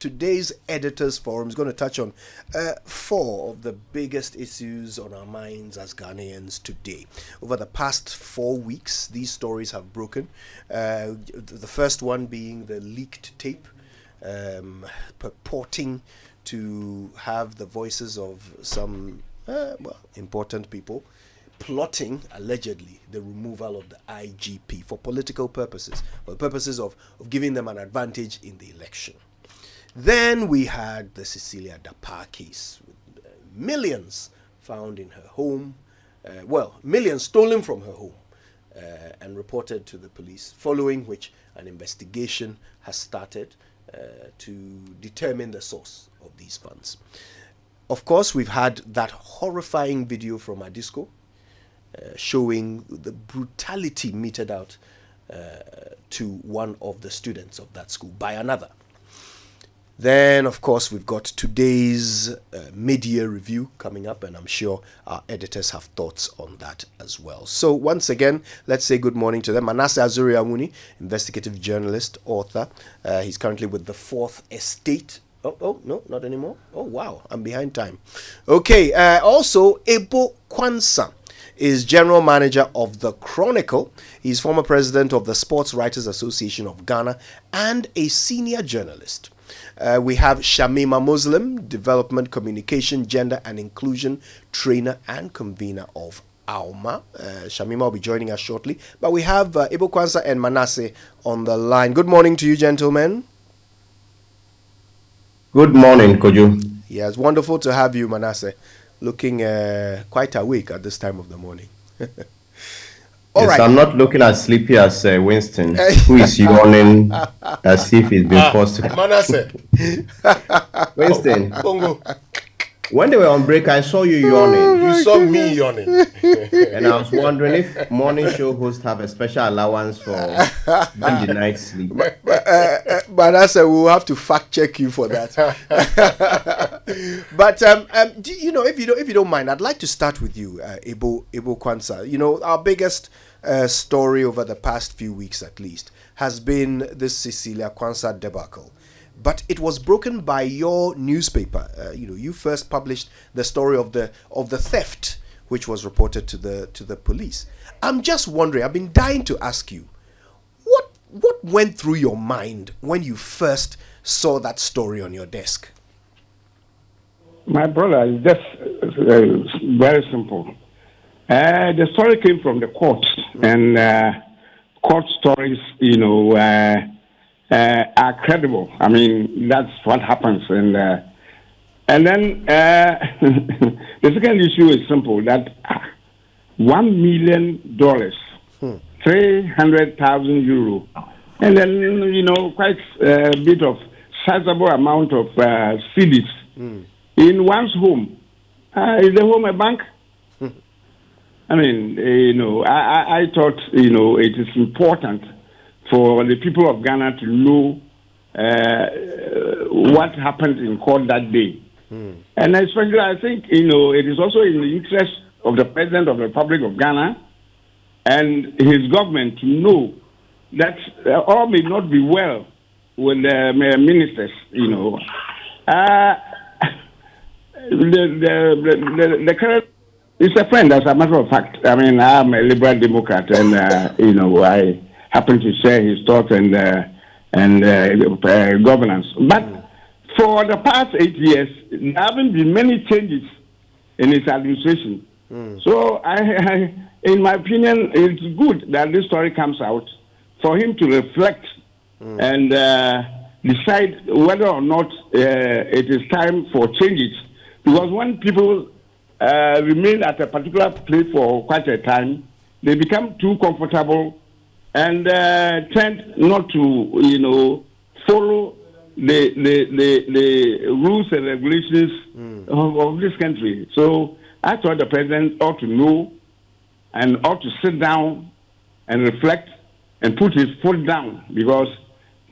today's Editors Forum is going to touch on four of the biggest issues on our minds as Ghanaians today. Over the past 4 weeks, these stories have broken. The first one being the leaked tape purporting to have the voices of some important people plotting, allegedly, the removal of the IGP for political purposes, for the purposes of giving them an advantage in the election. Then we had the Cecilia Dapaah case, with millions found in her home, millions stolen from her home and reported to the police, following which an investigation has started to determine the source of these funds. Of course, we've had that horrifying video from Adisco, showing the brutality meted out to one of the students of that school by another. Then, of course, we've got today's mid-year review coming up, and I'm sure our editors have thoughts on that as well. So once again, let's say good morning to them. Manasseh Awuni, investigative journalist, author. He's currently with the Fourth Estate. Oh, no, not anymore. Oh, wow, I'm behind time. Okay, also, Quansah is general manager of the Chronicle. He's former president of the Sports Writers Association of Ghana and a senior journalist. We have Shamima Muslim, development, communication, gender and inclusion trainer and convener of AWMA. Shamima will be joining us shortly. But we have Quansah and Manasseh on the line. Good morning to you, gentlemen. Good morning, Koju. Yeah, it's wonderful to have you, Manasseh. Looking quite awake at this time of the morning. All right. I'm not looking as sleepy as Winston, who is yawning as if he's been forced to. Manasseh. Winston, Bongo. when they were on break, I saw you yawning. You saw me yawning. And I was wondering if morning show hosts have a special allowance for the night sleep. Manasseh, we'll have to fact check you for that. But if you don't mind, I'd like to start with you, Quansah. Our biggest story over the past few weeks, at least, has been this Cecilia Quansah debacle. But it was broken by your newspaper. You first published the story of the theft, which was reported to the police. I'm just wondering. I've been dying to ask you, what went through your mind when you first saw that story on your desk? My brother, it's just very simple. The story came from the court, and court stories, are credible. I mean, that's what happens. And then the second issue is simple, that $1 million, 300,000 euro, and then, quite a bit of sizable amount of cedis in one's home. Is the home a bank? I mean, I thought, it is important for the people of Ghana to know what happened in court that day. And especially, I think, it is also in the interest of the President of the Republic of Ghana and his government to know that all may not be well with the ministers, The current is a friend, as a matter of fact. I mean, I'm a liberal Democrat, and, I happen to share his thoughts and governance. But for the past 8 years, there haven't been many changes in his administration. So, in my opinion, it's good that this story comes out for him to reflect and decide whether or not it is time for changes. Because when people remain at a particular place for quite a time, they become too comfortable and tend not to, follow the rules and regulations of this country. So I thought the president ought to know and ought to sit down and reflect and put his foot down, because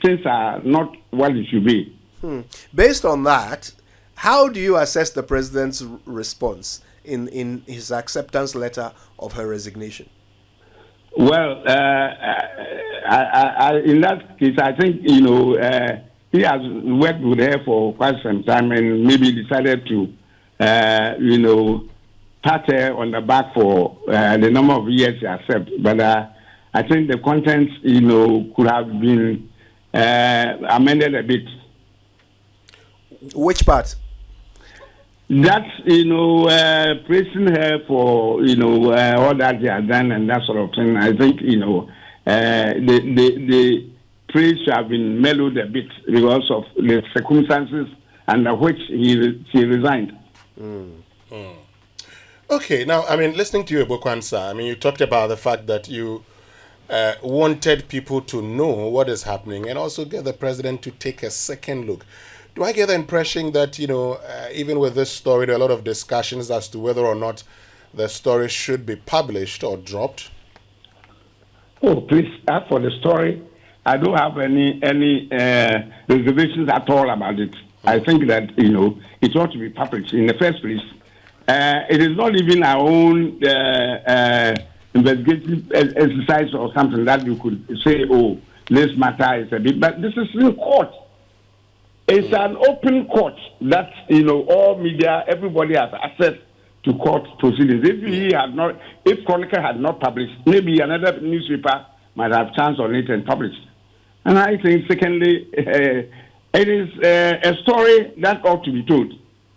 things are not what it should be. Based on that, how do you assess the president's response in his acceptance letter of her resignation? Well, in that case, I think, he has worked with her for quite some time and maybe decided to, pat her on the back for the number of years she has served. But I think the content, could have been amended a bit. Which part? That, praising her for, all that she has done and that sort of thing. I think, the praise should have been mellowed a bit because of the circumstances under which she resigned. Okay, now, listening to you, Quansah, you talked about the fact that you wanted people to know what is happening and also get the president to take a second look. Do I get the impression that, even with this story, there are a lot of discussions as to whether or not the story should be published or dropped? Oh, please, as for the story, I don't have any reservations at all about it. I think that, it ought to be published in the first place. It is not even our own investigative exercise or something that you could say, oh, this matter is a bit, but this is in court. It's an open court that, all media, everybody has access to court proceedings. If Chronicle had not published, maybe another newspaper might have chance on it and published. And I think, secondly, it is a story that ought to be told.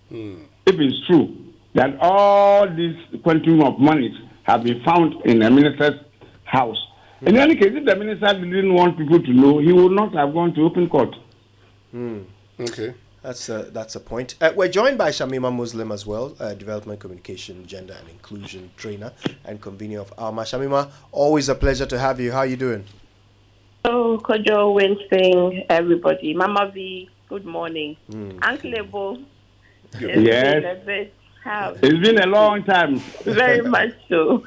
If it's true that all these quantum of monies have been found in the minister's house. In any case, if the minister didn't want people to know, he would not have gone to open court. Okay. That's a point. We're joined by Shamima Muslim as well, Development Communication, Gender and Inclusion Trainer and Convener of AWMA. Shamima, always a pleasure to have you. How are you doing? Oh, Kojo, Winston, everybody. Mama V, good morning. Uncle Ebo, Yes. It's been a long time. Very much so.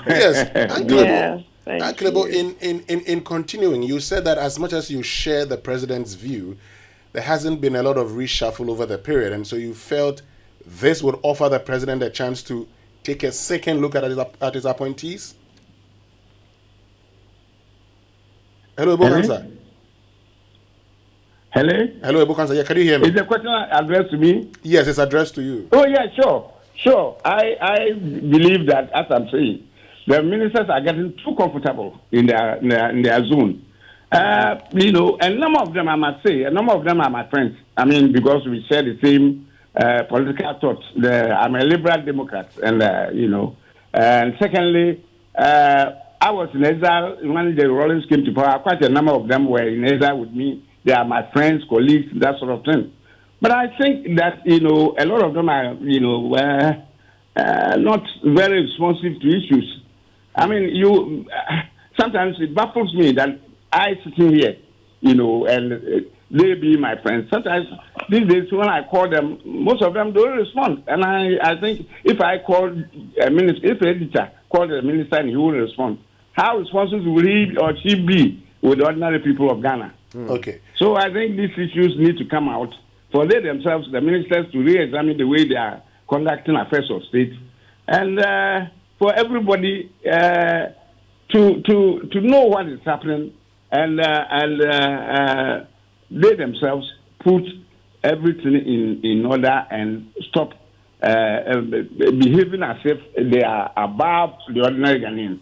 Yes. Uncle Ebo, in continuing, you said that as much as you share the president's view, there hasn't been a lot of reshuffle over the period, and so you felt this would offer the president a chance to take a second look at his appointees? Hello, Quansah. Hello, Quansah. Yeah, can you hear me? Is the question addressed to me? Yes, it's addressed to you. Oh, yeah, sure. I believe that, as I'm saying, the ministers are getting too comfortable in their zone. And some of them, I must say, a number of them are my friends. Because we share the same political thoughts. I'm a liberal Democrat, and and secondly, I was in exile when the Rawlings came to power. Quite a number of them were in exile with me. They are my friends, colleagues, that sort of thing. But I think that a lot of them are not very responsive to issues. Sometimes it baffles me that I sitting here, and they be my friends. Sometimes these days when I call them, most of them don't respond. And I think if I call a minister, if an editor called the minister and he will respond, how responsive will he or she be with the ordinary people of Ghana? Okay. So I think these issues need to come out for they themselves, the ministers, to re-examine the way they are conducting affairs of state, and for everybody to know what is happening. And they themselves put everything in order and stop behaving as if they are above the ordinary Ghanaian.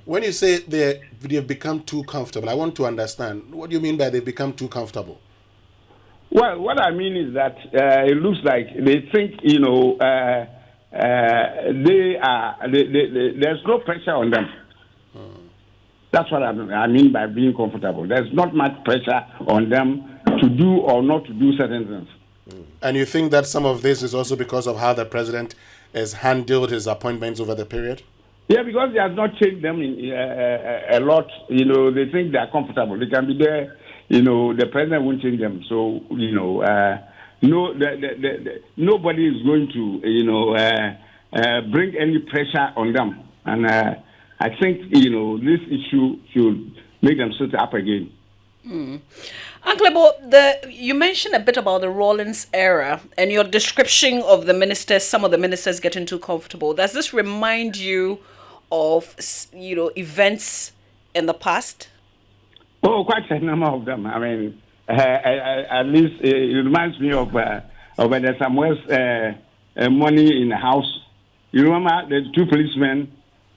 When you say they've become too comfortable, I want to understand. What do you mean by they've become too comfortable? Well, what I mean is that it looks like they think, there's no pressure on them. That's what I mean by being comfortable. There's not much pressure on them to do or not to do certain things. And you think that some of this is also because of how the president has handled his appointments over the period? Yeah, because he has not changed them a lot. They think they are comfortable. They can be there. The president won't change them. So, nobody is going to, bring any pressure on them. And I think, this issue should make them sit up again. Uncle Ebo, you mentioned a bit about the Rawlings era and your description of the ministers, some of the ministers getting too comfortable. Does this remind you of, events in the past? Oh, quite a number of them. at least it reminds me of the Samuel's money in the house. You remember the two policemen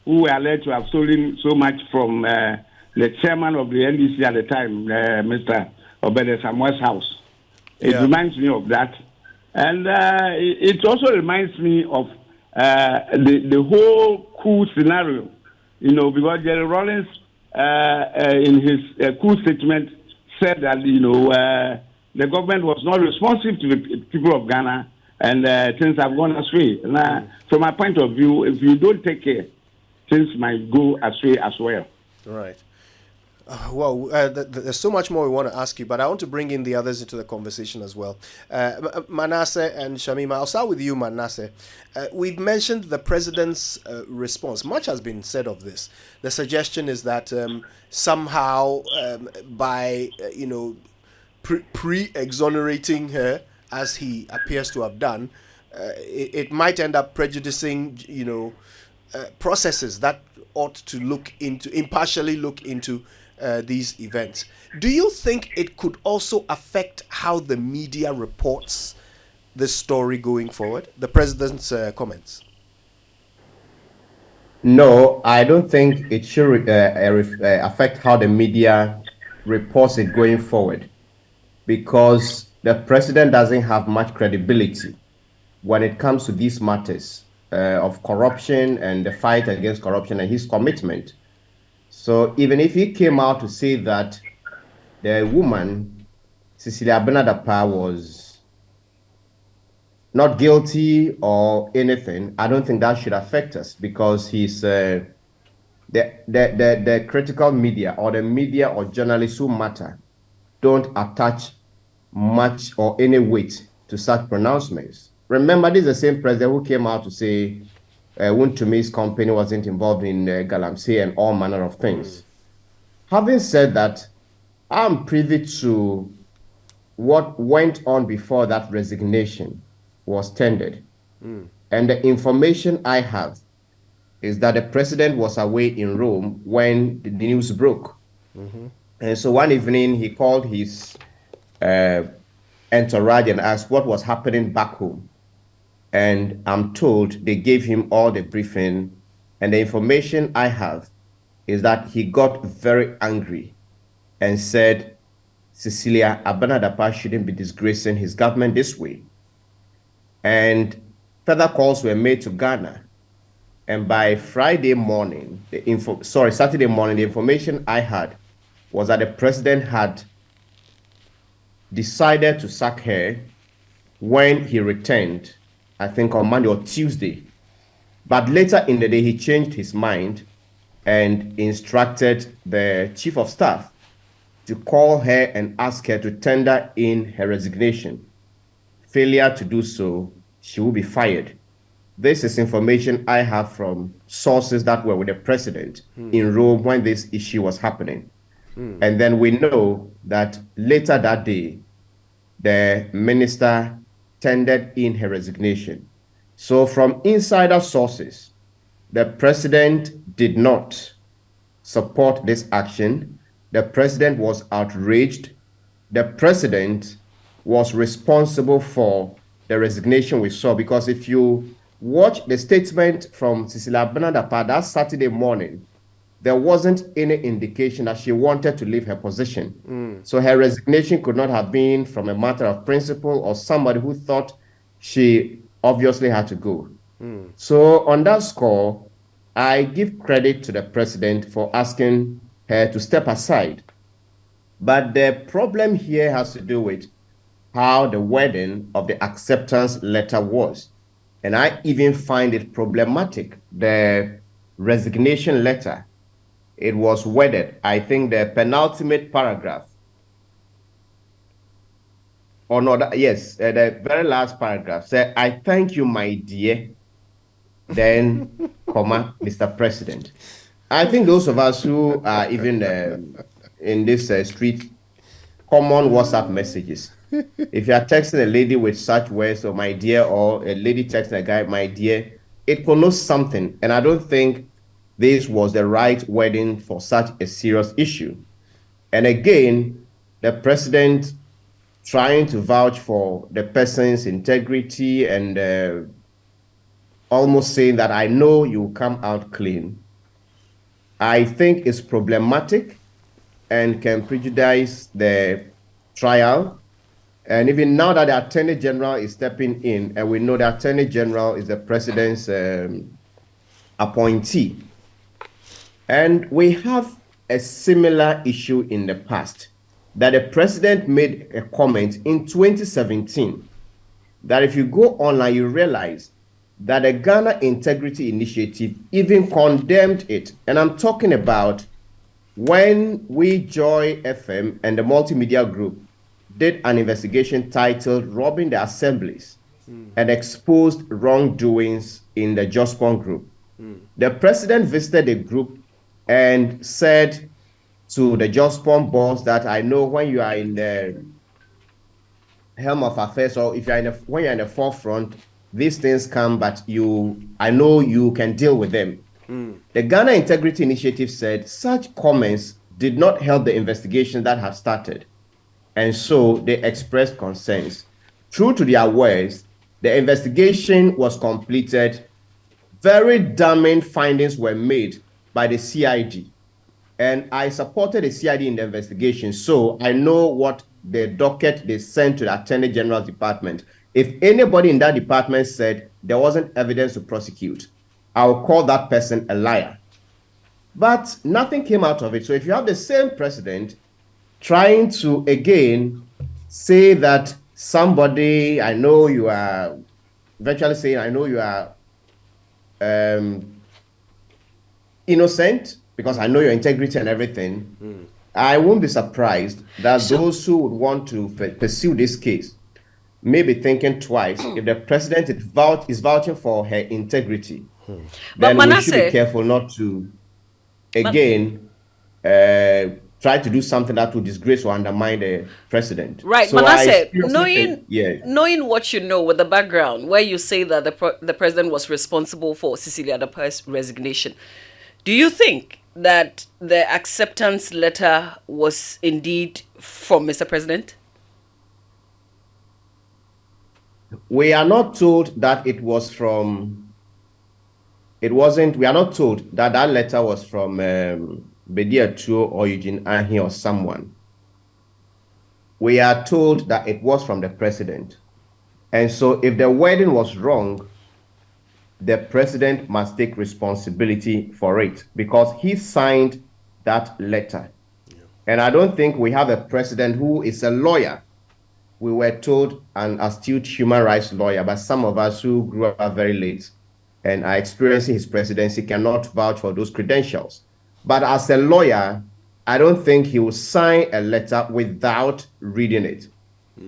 who were alleged to have stolen so much from the chairman of the NDC at the time, Mr. Obede Samuel's house. It reminds me of that. And it also reminds me of the whole coup scenario, because Jerry Rawlings, in his coup statement, said that, the government was not responsive to the people of Ghana, and things have gone astray. Now, from my point of view, if you don't take care, things might go astray as well. Right. There's so much more we want to ask you, but I want to bring in the others into the conversation as well. Manasseh and Shamima, I'll start with you, Manasseh. We've mentioned the president's response. Much has been said of this. The suggestion is that somehow by, pre-exonerating her, as he appears to have done, it might end up prejudicing, processes that ought to impartially look into these events. Do you think it could also affect how the media reports this story going forward? The president's comments. No, I don't think it should affect how the media reports it going forward, because the president doesn't have much credibility when it comes to these matters of corruption and the fight against corruption and his commitment. So even if he came out to say that the woman, Cecilia Dapaah, was not guilty or anything, I don't think that should affect us, because he's the critical media or the media or journalists who matter don't attach much or any weight to such pronouncements. Remember, this is the same president who came out to say Wuntumi's company wasn't involved in Galamsey and all manner of things. Having said that, I'm privy to what went on before that resignation was tendered. And the information I have is that the president was away in Rome when the news broke. And so one evening he called his entourage and asked what was happening back home. And I'm told they gave him all the briefing, and the information I have is that he got very angry and said Cecilia Dapaah shouldn't be disgracing his government this way. And further calls were made to Ghana. And by Saturday morning, the information I had was that the president had decided to sack her when he returned, I think on Monday or Tuesday. But later in the day, he changed his mind and instructed the chief of staff to call her and ask her to tender in her resignation. Failure to do so, she will be fired. This is information I have from sources that were with the president in Rome when this issue was happening. And then we know that later that day, the minister tendered in her resignation. So from insider sources, the president did not support this action. The president was outraged. The president was responsible for the resignation we saw, because if you watch the statement from Cecilia Dapaah that Saturday morning, there wasn't any indication that she wanted to leave her position. So her resignation could not have been from a matter of principle or somebody who thought she obviously had to go. So on that score, I give credit to the president for asking her to step aside. But the problem here has to do with how the wording of the acceptance letter was. And I even find it problematic. The resignation letter, it was worded, I think the penultimate paragraph, or not, yes, the very last paragraph said, "I thank you, my dear," then, comma, Mr. President. I think those of us who are even in this street, common WhatsApp messages, if you are texting a lady with such words, or my dear, or a lady texting a guy, my dear, it connotes something. And I don't think this was the right wording for such a serious issue. And again, the president trying to vouch for the person's integrity and almost saying that I know you come out clean, I think is problematic and can prejudice the trial. And even now that the Attorney General is stepping in, and we know the Attorney General is the President's appointee, and we have a similar issue in the past, that the President made a comment in 2017 that if you go online, you realize that the Ghana Integrity Initiative even condemned it. And I'm talking about when we, Joy FM and the Multimedia Group, did an investigation titled Robbing the Assemblies and exposed wrongdoings in the Jospon group. The President visited the group and said to the Jospon boss that I know when you are in the helm of affairs, or if you're when you're in the forefront, these things come, but I know you can deal with them. The Ghana Integrity Initiative said such comments did not help the investigation that had started. And so they expressed concerns. True to their words, the investigation was completed. Very damning findings were made by the CID. And I supported the CID in the investigation, so I know what the docket they sent to the Attorney General's department. If anybody in that department said there wasn't evidence to prosecute, I will call that person a liar. But nothing came out of it. So if you have the same president trying to, again, say that somebody, I know you are, virtually saying, I know you are innocent because I know your integrity and everything, I won't be surprised that those who would want to pursue this case may be thinking twice if the president is vouching for her integrity. Then we should be careful not to, again, try to do something that will disgrace or undermine the president. Right, so Manasseh, knowing what you know with the background, where you say that the president was responsible for Cecilia Dapaah's resignation, do you think that the acceptance letter was indeed from Mr. President? We are not told that it was from, it wasn't, we are not told that that letter was from MidYear or Eugene Ahi or someone. We are told that it was from the president. And so if the wording was wrong, the president must take responsibility for it because he signed that letter. Yeah. And I don't think we have a president who is a lawyer. We were told an astute human rights lawyer, but some of us who grew up very late and are experiencing his presidency cannot vouch for those credentials. But as a lawyer, I don't think he will sign a letter without reading it.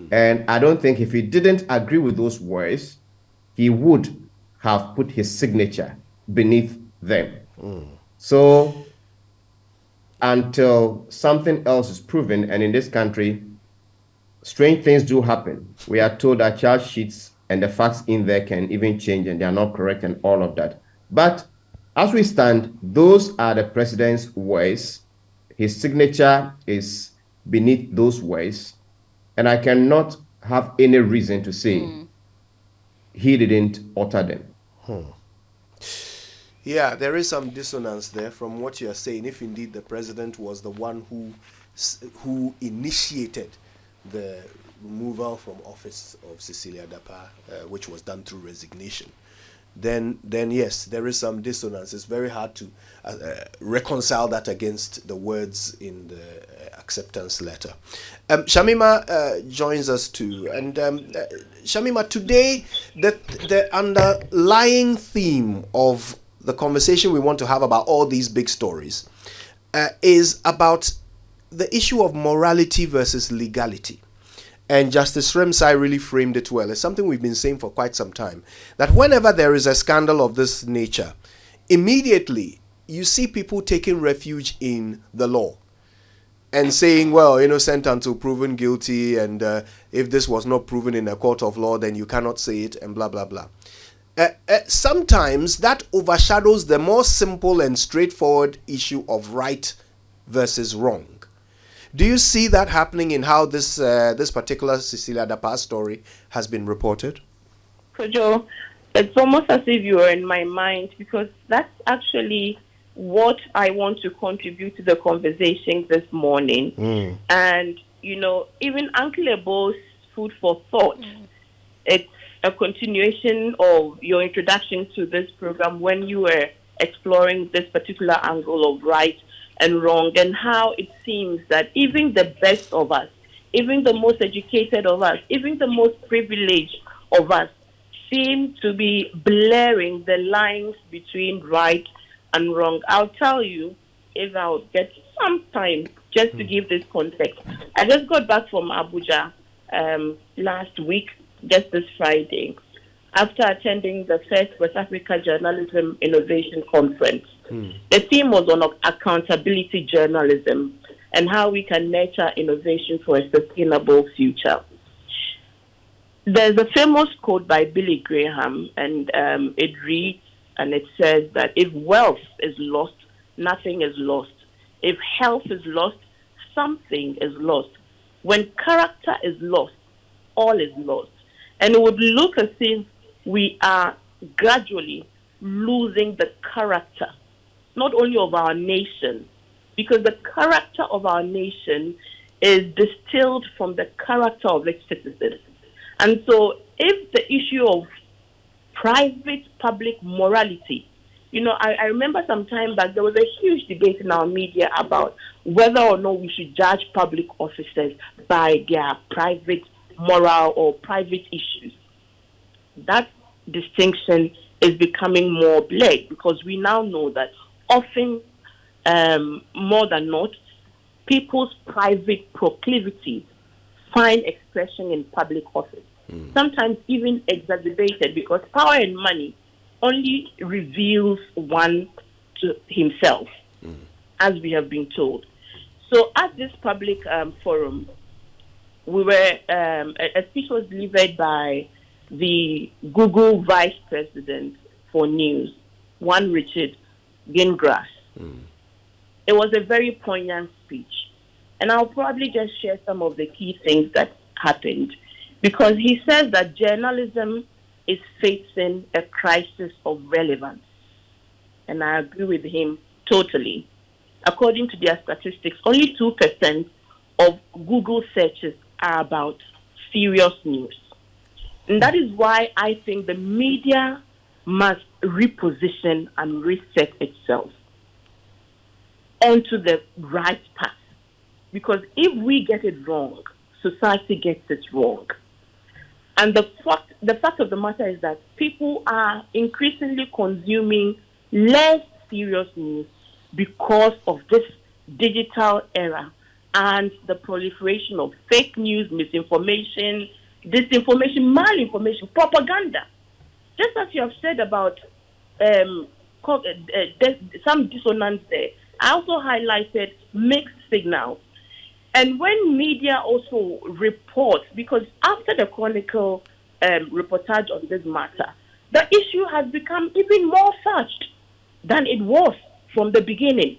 And I don't think if he didn't agree with those words, he would have put his signature beneath them. So until something else is proven, and in this country, strange things do happen. We are told that charge sheets and the facts in there can even change and they are not correct and all of that. But as we stand, those are the president's words. His signature is beneath those words. And I cannot have any reason to say he didn't utter them. Yeah, there is some dissonance there from what you are saying. If indeed the president was the one who initiated the removal from office of Cecilia Dapaah, which was done through resignation, then yes, there is some dissonance. It's very hard to reconcile that against the words in the acceptance letter. Shamima joins us too, and Shamima, today the underlying theme of the conversation we want to have about all these big stories is about the issue of morality versus legality. And Justice Remsai really framed it well. It's something we've been saying for quite some time, that whenever there is a scandal of this nature, immediately you see people taking refuge in the law and saying, well, innocent until proven guilty, and if this was not proven in a court of law, then you cannot say it, and blah, blah, blah. Sometimes that overshadows the more simple and straightforward issue of right versus wrong. Do you see that happening in how this this particular Cecilia Dapaah story has been reported? Kojo, it's almost as if you are in my mind, because that's actually what I want to contribute to the conversation this morning. And, you know, even Uncle Ebo's food for thought, it's a continuation of your introduction to this program when you were exploring this particular angle of right and wrong, and how it seems that even the best of us, even the most educated of us, even the most privileged of us, seem to be blurring the lines between right and wrong. I'll tell you, if I'll get some time just to give this context. I just got back from Abuja last week, just this Friday, after attending the first West Africa Journalism Innovation Conference. The theme was on accountability journalism and how we can nurture innovation for a sustainable future. There's a famous quote by Billy Graham, and it reads, and it says that if wealth is lost, nothing is lost. If health is lost, something is lost. When character is lost, all is lost. And it would look as if we are gradually losing the character, not only of our nation, because the character of our nation is distilled from the character of its citizens. And so if the issue of private-public morality, you know, I remember some time back, there was a huge debate in our media about whether or not we should judge public officers by their private moral or private issues. That distinction is becoming more blurred, because we now know that often, more than not, people's private proclivities find expression in public office. Sometimes even exacerbated, because power and money only reveals one to himself, as we have been told. So at this public forum, we were a speech was delivered by the Google Vice President for News, one Richard Gingras. It was a very poignant speech. And I'll probably just share some of the key things that happened, because he says that journalism is facing a crisis of relevance. And I agree with him totally. According to their statistics, only 2% of Google searches are about serious news. And that is why I think the media must reposition and reset itself onto the right path. Because if we get it wrong, society gets it wrong. And the fact of the matter is that people are increasingly consuming less serious news because of this digital era and the proliferation of fake news, misinformation, disinformation, malinformation, propaganda. Just as you have said about some dissonance there, I also highlighted mixed signals. And when media also reports, because after the Chronicle reportage on this matter, the issue has become even more fudged than it was from the beginning.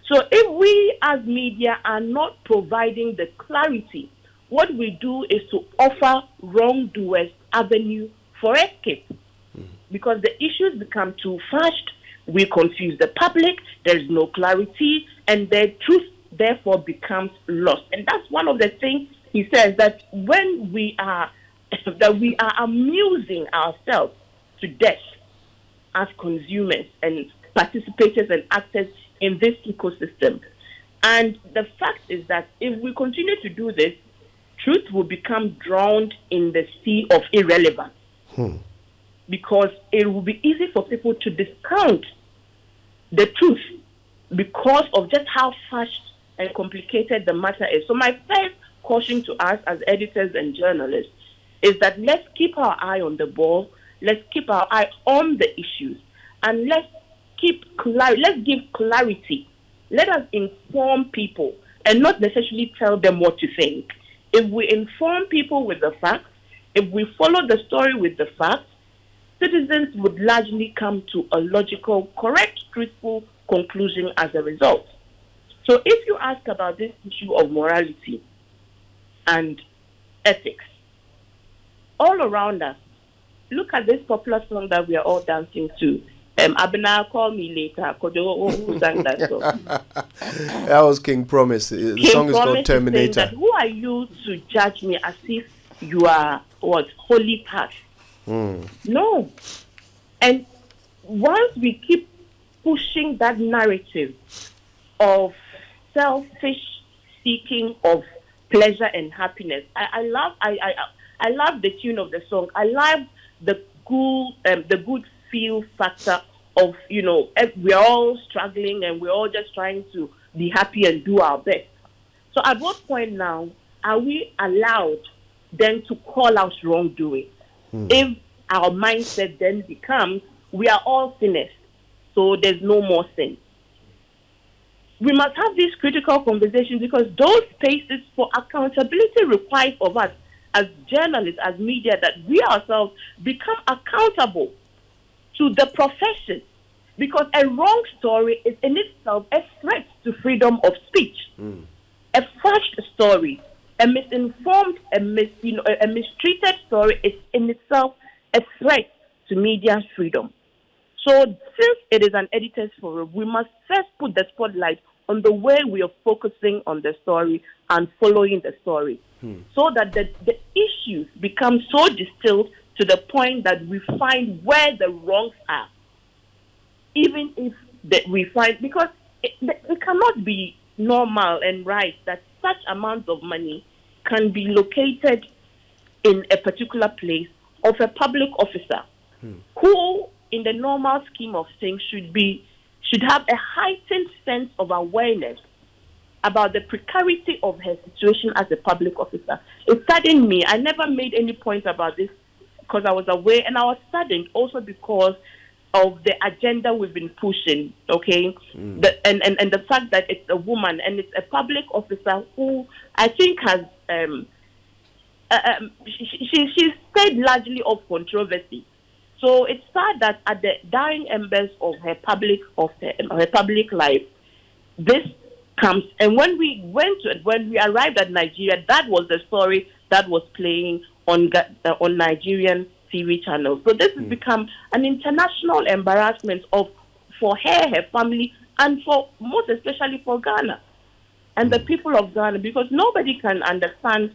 So if we as media are not providing the clarity, what we do is to offer wrongdoers avenue for escape. Because the issues become too fudged, we confuse the public, there is no clarity, and the truth therefore becomes lost. And that's one of the things he says, that when we are amusing ourselves to death as consumers and participators and actors in this ecosystem. And the fact is that if we continue to do this, truth will become drowned in the sea of irrelevance. Because it will be easy for people to discount the truth because of just how fast and complicated the matter is. So my first caution to us as editors and journalists is that let's keep our eye on the ball, let's keep our eye on the issues, and let's give clarity. Let us inform people and not necessarily tell them what to think. If we inform people with the facts, if we follow the story with the facts, citizens would largely come to a logical, correct, truthful conclusion as a result. So if you ask about this issue of morality and ethics, all around us, look at this popular song that we are all dancing to. Abena, call me later. Who sang that song? That was King Promise. The King song is Promise called Terminator. That, who are you to judge me as if you are what? Holy path? No. And once we keep pushing that narrative of selfish seeking of pleasure and happiness, I love the tune of the song. I love the good feel factor of, we're all struggling and we're all just trying to be happy and do our best. So at what point now are we allowed then to call out wrongdoing? If our mindset then becomes, we are all sinners, so there's no more sin. We must have these critical conversations because those spaces for accountability require of us as journalists, as media, that we ourselves become accountable to the profession. Because a wrong story is in itself a threat to freedom of speech. A false story, a misinformed, a mistreated story is in itself a threat to media freedom. So since it is an editor's forum, we must first put the spotlight on the way we are focusing on the story and following the story, so that the issues become so distilled to the point that we find where the wrongs are. Even if we find, because it cannot be normal and right that such amounts of money can be located in a particular place of a public officer who, in the normal scheme of things, should have a heightened sense of awareness about the precarity of her situation as a public officer. It saddened me. I never made any point about this because I was aware, and I was saddened also because of the agenda we've been pushing, okay? And the fact that it's a woman and it's a public officer who I think has, she's stayed largely off controversy. So it's sad that at the dying embers of her public life, this comes. And when we arrived at Nigeria, that was the story that was playing on Nigerian TV channels. So this has become an international embarrassment for her family, and for most especially for Ghana and the people of Ghana, because nobody can understand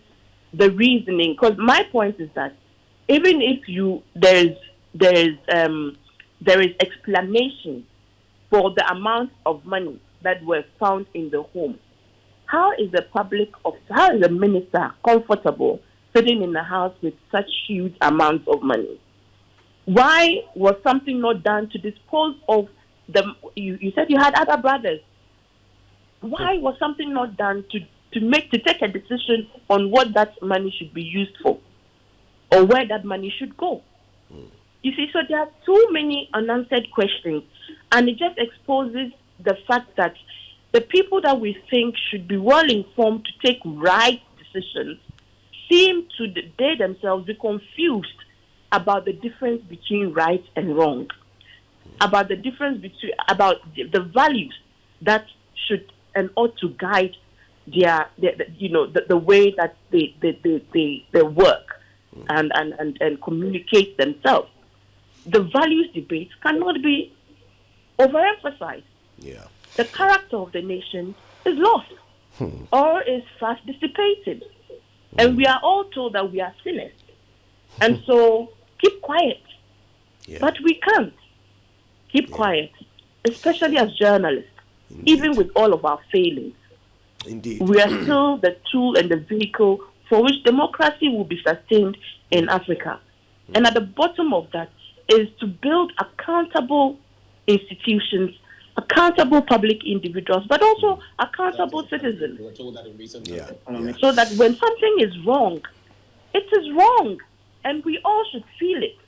the reasoning. Because my point is that even if there is explanation for the amount of money that were found in the home, how is a minister comfortable sitting in the house with such huge amounts of money? Why was something not done to dispose of them? You said you had other brothers. Why was something not done to take a decision on what that money should be used for, or where that money should go? You see, so there are too many unanswered questions, and it just exposes the fact that the people that we think should be well informed to take right decisions seem to they themselves be confused about the difference between right and wrong, about the difference between the values that should and ought to guide the way that they work and communicate themselves. The values debate cannot be overemphasized. Yeah. The character of the nation is lost or is fast dissipated. And we are all told that we are sinners. And so keep quiet. Yeah. But we can't keep quiet, especially as journalists, even with all of our failings. Indeed. We are still the tool and the vehicle for which democracy will be sustained in Africa. And at the bottom of that is to build accountable institutions, accountable public individuals, but also accountable citizens. Yeah. So that when something is wrong, it is wrong. And we all should feel it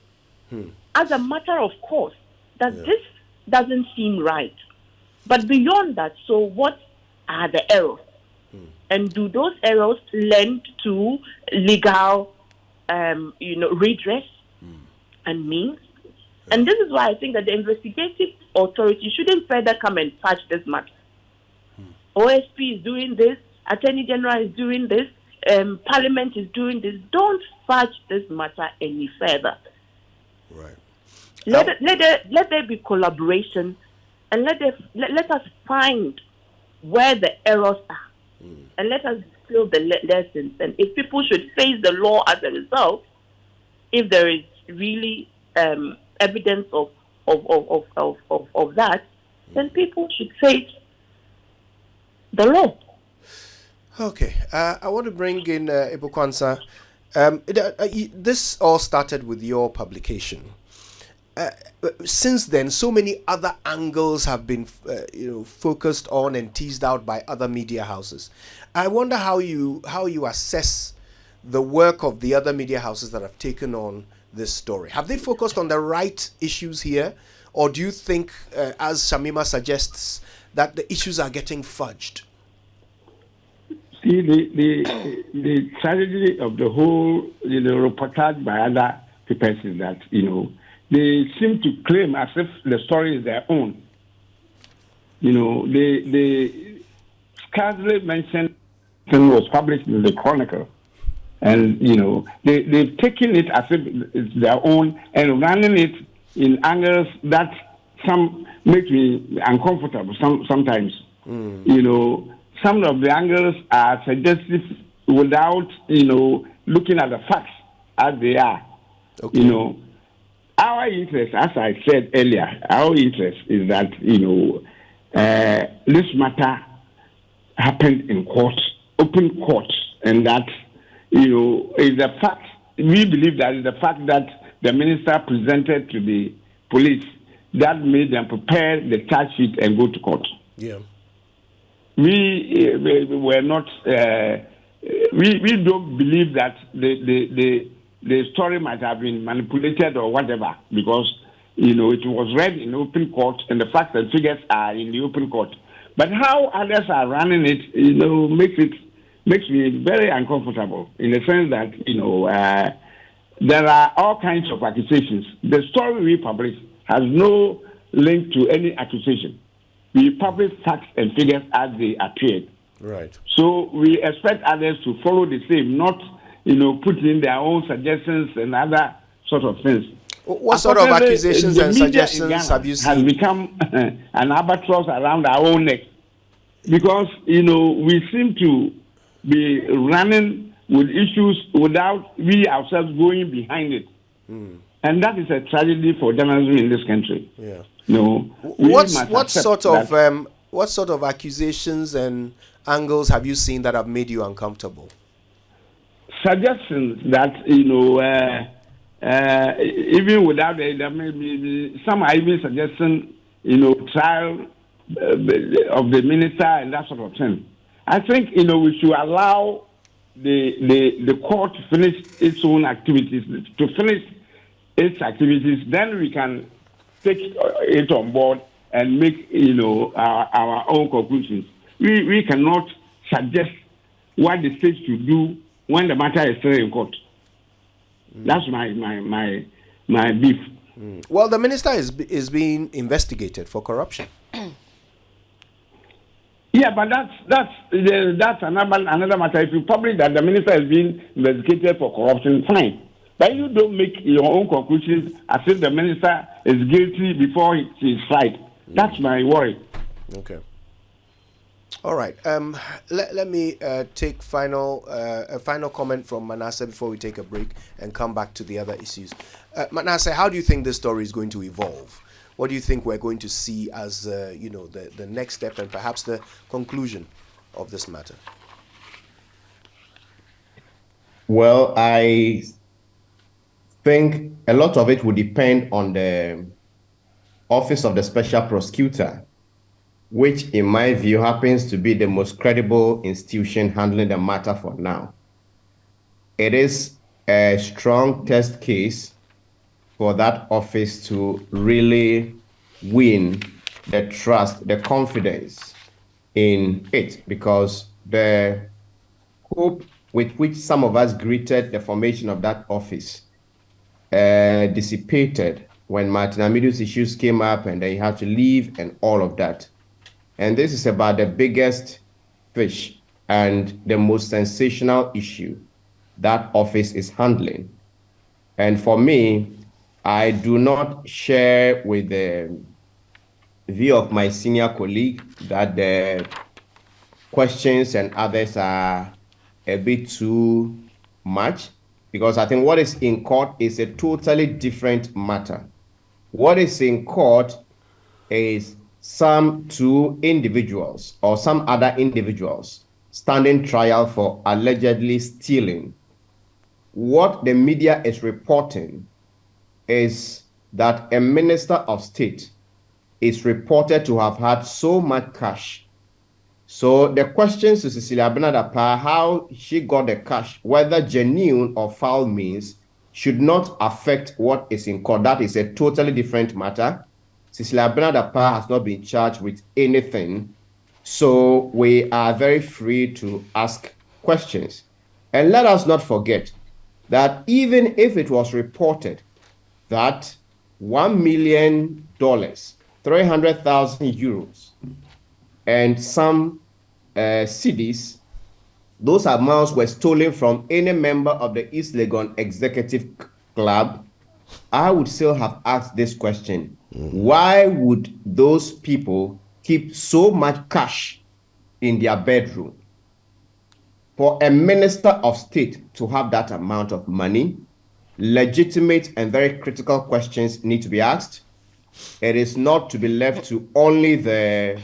as a matter of course that this doesn't seem right. But beyond that, so what are the errors? And do those errors lend to legal redress and means? And this is why I think that the investigative authority shouldn't further come and patch this matter. OSP is doing this, Attorney General is doing this, Parliament is doing this. Don't fudge this matter any further. Right. Let there be collaboration, and let us find where the errors are, and let us distill the lessons. And if people should face the law as a result, if there is really evidence of that, then people should face the law. Okay, I want to bring in Quansah. This all started with your publication. Since then, so many other angles have been, focused on and teased out by other media houses. I wonder how you assess the work of the other media houses that have taken on this story. Have they focused on the right issues here, or do you think, as Shamima suggests, that the issues are getting fudged? See, the tragedy of the whole, reportage by other papers is that, they seem to claim as if the story is their own. They scarcely mentioned thing was published in the Chronicle. And, they've taken it as if it's their own and running it in angles that some make me uncomfortable sometimes. Some of the angles are suggestive without, looking at the facts as they are. Okay. Our interest, as I said earlier, our interest is that, this matter happened in court, open court, and that, is the fact. We believe that is the fact that the minister presented to the police that made them prepare the charge sheet and go to court. Yeah. We were not. We don't believe that the story might have been manipulated or whatever, because it was read in open court and the facts and figures are in the open court. But how others are running it, makes me very uncomfortable in the sense that there are all kinds of accusations. The story we publish has no link to any accusation. We publish facts and figures as they appeared. Right. So we expect others to follow the same, not put in their own suggestions and other sort of things. What sort of accusations and suggestions have you seen? Has become an albatross around our own neck, because we seem to be running with issues without we ourselves going behind it, and that is a tragedy for journalism in this country. Yeah. What sort of accusations and angles have you seen that have made you uncomfortable? Suggestions that even without there may be some are even suggesting trial of the minister and that sort of thing. I think we should allow the court to finish its own activities, then we can take it on board and make our own conclusions. We cannot suggest what the state should do when the matter is still in court. That's my beef. Well, the minister is being investigated for corruption. Yeah, but that's another matter. If you publish that the minister is being investigated for corruption, fine. But you don't make your own conclusions as if the minister is guilty before he is tried. That's my worry. Okay. All right. Let me take a final comment from Manasseh before we take a break and come back to the other issues. Manasseh, how do you think this story is going to evolve? What do you think we're going to see as the next step and perhaps the conclusion of this matter? Well, I think a lot of it will depend on the Office of the Special Prosecutor, which in my view happens to be the most credible institution handling the matter for now. It is a strong test case for that office to really win the trust, the confidence in it, because the hope with which some of us greeted the formation of that office dissipated when Martin Amidu's issues came up and they had to leave and all of that. And this is about the biggest fish and the most sensational issue that office is handling. And for me, I do not share with the view of my senior colleague that the questions and others are a bit too much, because I think what is in court is a totally different matter. What is in court is some two individuals or some other individuals standing trial for allegedly stealing. What the media is reporting is that a minister of state is reported to have had so much cash. So the questions to Cecilia Dapaah, how she got the cash, whether genuine or foul means, should not affect what is in court. That is a totally different matter. Cecilia Dapaah has not been charged with anything. So we are very free to ask questions. And let us not forget that even if it was reported that $1 million, 300,000 euros, and some cedis, those amounts were stolen from any member of the East Legon Executive Club, I would still have asked this question. Why would those people keep so much cash in their bedroom? For a minister of state to have that amount of money, legitimate and very critical questions need to be asked. It is not to be left to only the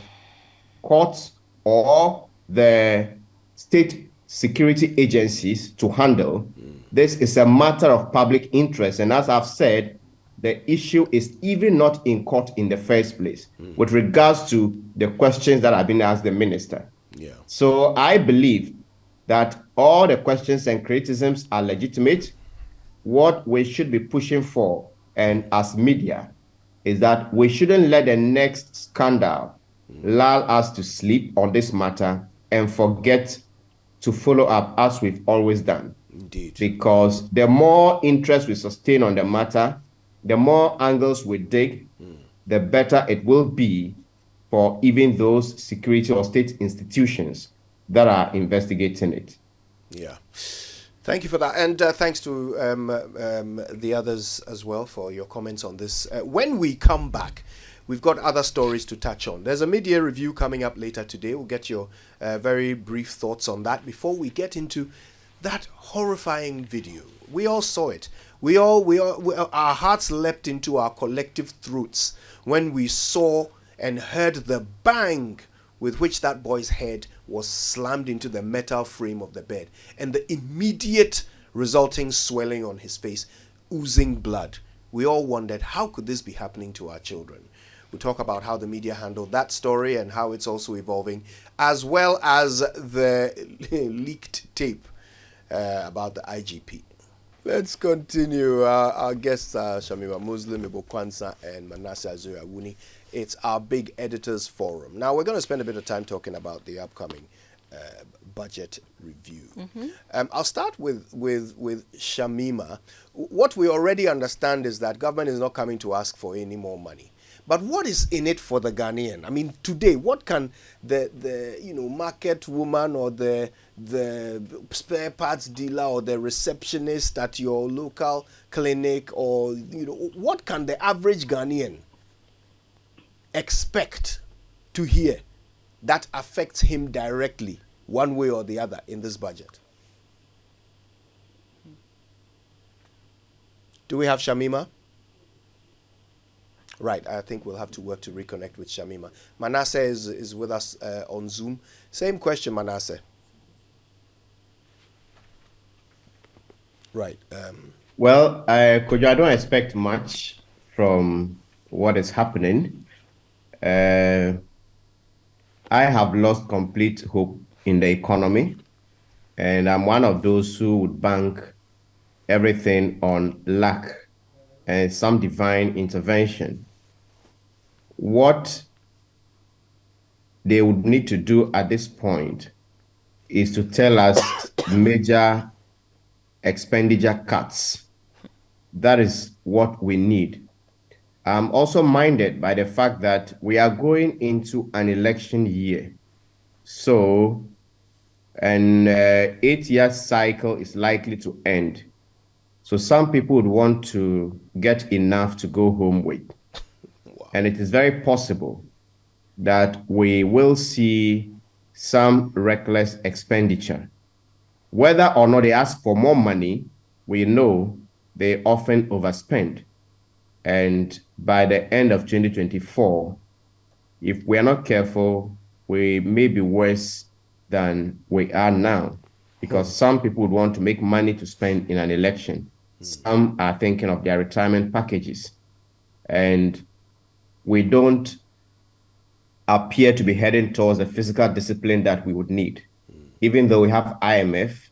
courts or the state security agencies to handle. This is a matter of public interest. And as I've said, the issue is even not in court in the first place with regards to the questions that have been asked the minister. Yeah. So I believe that all the questions and criticisms are legitimate. What we should be pushing for, and as media, is that we shouldn't let the next scandal lull us to sleep on this matter and forget to follow up as we've always done. Indeed. Because the more interest we sustain on the matter, the more angles we dig, the better it will be for even those security or state institutions that are investigating it. Yeah. Thank you for that. And thanks to the others as well for your comments on this. When we come back, we've got other stories to touch on. There's a mid-year review coming up later today. We'll get your very brief thoughts on that before we get into that horrifying video. We all saw it. Our hearts leapt into our collective throats when we saw and heard the bang with which that boy's head was slammed into the metal frame of the bed, and the immediate resulting swelling on his face, oozing blood. We all wondered, how could this be happening to our children? We'll talk about how the media handled that story and how it's also evolving, as well as the leaked tape about the IGP. Let's continue. Our guests are Shamima Muslim, Quansah, and Manasseh Awuni. It's our big editors forum. Now we're going to spend a bit of time talking about the upcoming budget review. I'll start with Shamima. What we already understand is that government is not coming to ask for any more money. But what is in it for the Ghanaian? I mean, today, what can the market woman or the spare parts dealer or the receptionist at your local clinic, or what can the average Ghanaian expect to hear that affects him directly, one way or the other, in this budget? Do we have Shamima? Right, I think we'll have to work to reconnect with Shamima. Manasseh is with us on Zoom. Same question, Manasseh. Right. Well, Kojo, I don't expect much from what is happening. I have lost complete hope in the economy, and I'm one of those who would bank everything on luck and some divine intervention. What they would need to do at this point is to tell us major expenditure cuts. That is what we need. I'm also minded by the fact that we are going into an election year. So and 8-year cycle is likely to end. So some people would want to get enough to go home with. Wow. And it is very possible that we will see some reckless expenditure. Whether or not they ask for more money, we know they often overspend. And by the end of 2024, if we are not careful, we may be worse than we are now, because some people would want to make money to spend in an election. Some are thinking of their retirement packages. And we don't appear to be heading towards the physical discipline that we would need. Even though we have IMF,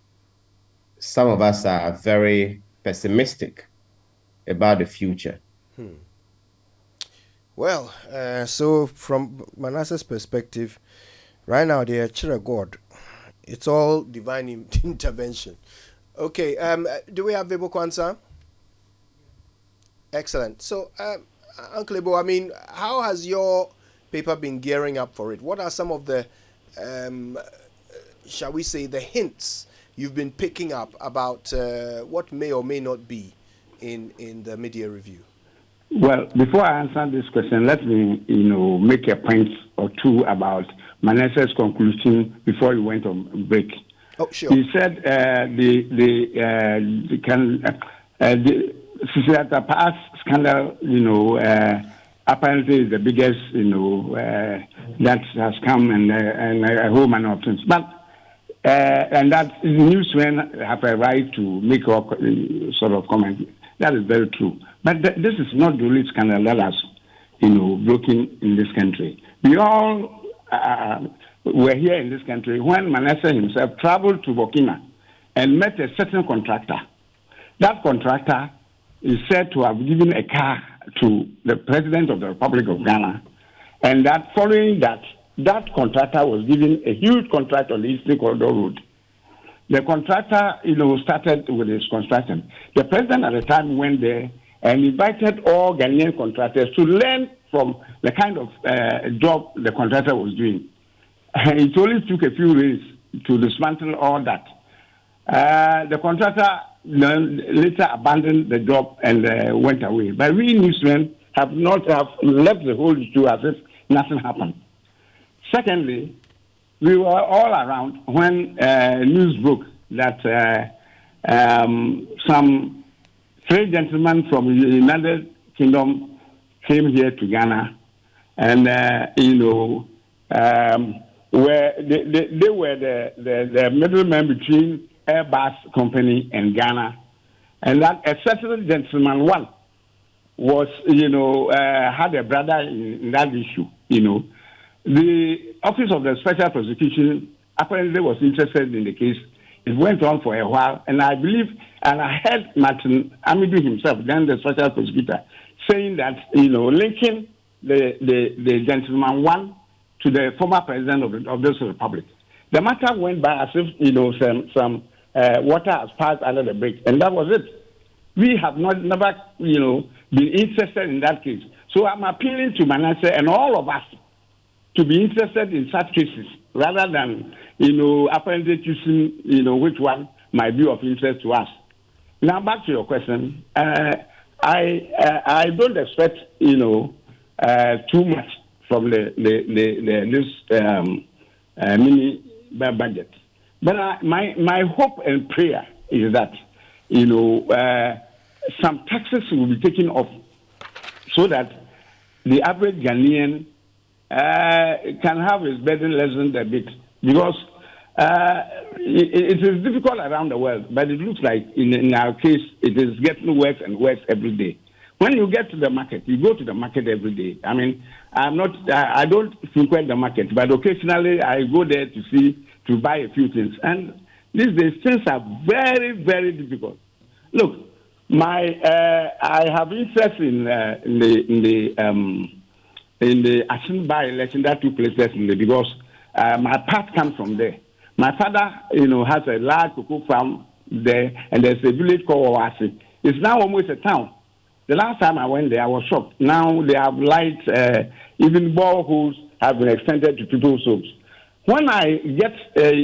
some of us are very pessimistic about the future. Well, so from Manasseh's perspective, right now they are Chira God. It's all divine intervention. Okay, do we have Vebo Quansah? Excellent. So, Uncle Ebo, I mean, how has your paper been gearing up for it? What are some of the, shall we say, the hints you've been picking up about what may or may not be in the MidYear review? Well, before I answer this question, let me, make a point or two about Manasseh's conclusion before he went on break. Oh, sure. He said Cecilia Dapaah's scandal, apparently is the biggest, that has come and a whole manner of things. But and that newsmen have a right to make up sort of comment. That is very true. But this is not the only scandal that has, broken in this country. We all were here in this country when Manasseh himself traveled to Burkina and met a certain contractor. That contractor is said to have given a car to the President of the Republic of Ghana, and that following that contractor was given a huge contract on the Eastern Corridor Road. The contractor, started with his construction. The president at the time went there and invited all Ghanaian contractors to learn from the kind of job the contractor was doing. And it only took a few days to dismantle all that. The contractor later abandoned the job and went away. But we newsmen have left the whole issue as if nothing happened. Secondly, we were all around when news broke that some 3 gentlemen from the United Kingdom came here to Ghana, and where they were the middlemen between Airbus company and Ghana, and that a certain gentleman one was had a brother in that issue. The Office of the Special Prosecution apparently was interested in the case. It went on for a while, and I believe, and I heard Martin Amidu himself, then the Special Prosecutor, saying that, linking the gentleman one to the former president of this republic. The matter went by as if, some water has passed under the bridge, and that was it. We have never, been interested in that case. So I'm appealing to Manasseh and all of us to be interested in such cases rather than, apparently choosing, which one might be of interest to us. Now, back to your question. I don't expect, too much from this mini budget. But my hope and prayer is that, some taxes will be taken off so that the average Ghanaian can have his burden lessened a bit, because it is difficult around the world, but it looks like in our case it is getting worse and worse every day. When you get to the market, you go to the market every day. I mean, I don't frequent the market, but occasionally I go there to buy a few things. And these days things are very, very difficult. Look, I have interest in the Azure by-election that took place yesterday because my part comes from there. My father, has a large cocoa farm there, and there's a village called Owasi. It's now almost a town. The last time I went there, I was shocked. Now they have lights, even boreholes have been extended to people's homes. When I